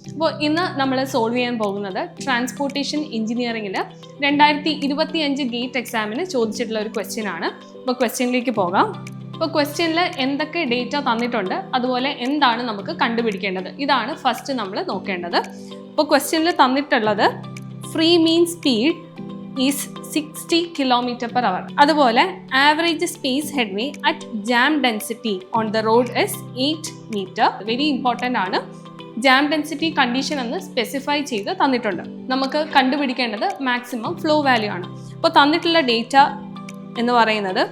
അപ്പോൾ ഇന്ന് നമ്മൾ സോൾവ് ചെയ്യാൻ പോകുന്നത് ട്രാൻസ്പോർട്ടേഷൻ എഞ്ചിനീയറിംഗിൽ 2025 ഗേറ്റ് എക്സാമിന് ചോദിച്ചിട്ടുള്ള ഒരു ക്വസ്റ്റ്യൻ ആണ്. അപ്പോൾ ക്വസ്റ്റ്യനിലേക്ക് പോകാം. ഇപ്പോൾ ക്വസ്റ്റ്യനിൽ എന്തൊക്കെ ഡേറ്റ തന്നിട്ടുണ്ട്, അതുപോലെ എന്താണ് നമുക്ക് കണ്ടുപിടിക്കേണ്ടത്, ഇതാണ് ഫസ്റ്റ് നമ്മൾ നോക്കേണ്ടത്. ഇപ്പോൾ ക്വസ്റ്റ്യനിൽ തന്നിട്ടുള്ളത് free mean speed is 60 km/h. അതുപോലെ average space headway at jam density on the road is 8 metre. Very important ആണ്. ജാം ഡെൻസിറ്റി കണ്ടീഷൻ എന്ന് സ്പെസിഫൈ ചെയ്ത് തന്നിട്ടുണ്ട്. നമുക്ക് കണ്ടുപിടിക്കേണ്ടത് മാക്സിമം ഫ്ലോ വാല്യൂ ആണ്. അപ്പോൾ തന്നിട്ടുള്ള ഡേറ്റ എന്ന് പറയുന്നത്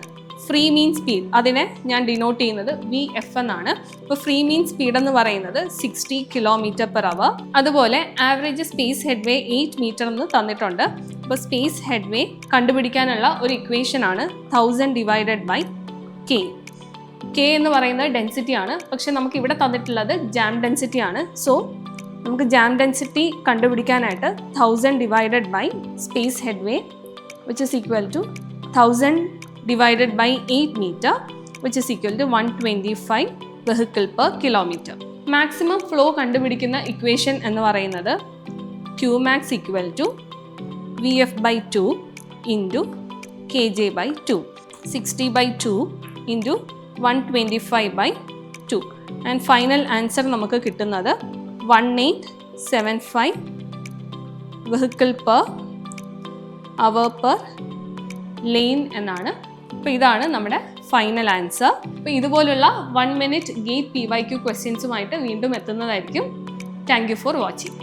ഫ്രീ മീൻ സ്പീഡ്, അതിനെ ഞാൻ ഡിനോട്ട് ചെയ്യുന്നത് VF എന്നാണ്. ഇപ്പോൾ ഫ്രീ മീൻ സ്പീഡ് എന്ന് പറയുന്നത് 60 km/h. അതുപോലെ ആവറേജ് സ്പേസ് ഹെഡ്വേ 8 മീറ്റർ എന്ന് തന്നിട്ടുണ്ട്. അപ്പോൾ സ്പേസ് ഹെഡ്വേ കണ്ടുപിടിക്കാനുള്ള ഒരു ഇക്വേഷൻ ആണ് 1000 ഡിവൈഡഡ് ബൈ K. K എന്ന് പറയുന്നത് ഡെൻസിറ്റി ആണ്, പക്ഷെ നമുക്ക് ഇവിടെ തന്നിട്ടുള്ളത് ജാം ഡെൻസിറ്റി ആണ്. സോ നമുക്ക് ജാം ഡെൻസിറ്റി കണ്ടുപിടിക്കാനായിട്ട് 1000 divided by space headway which is equal to 1000 divided by 8 meter which is equal to 125 vehicle per kilometer. Maximum flow കണ്ടുപിടിക്കുന്ന ഇക്വേഷൻ എന്ന് പറയുന്നത് Qmax equal to VF/2 into KJ by 2, 60/2 into 125/2, and final answer നമുക്ക് കിട്ടുന്നത് 1875 vehicle per hour per lane എന്നാണ്. അപ്പോൾ ഇതാണ് നമ്മുടെ final answer. അപ്പോൾ ഇതുപോലുള്ള 1 minute ഗേറ്റ് PYQ ക്വസ്റ്റ്യൻസുമായിട്ട് വീണ്ടും എത്തുന്നതായിരിക്കും. Thank you for watching.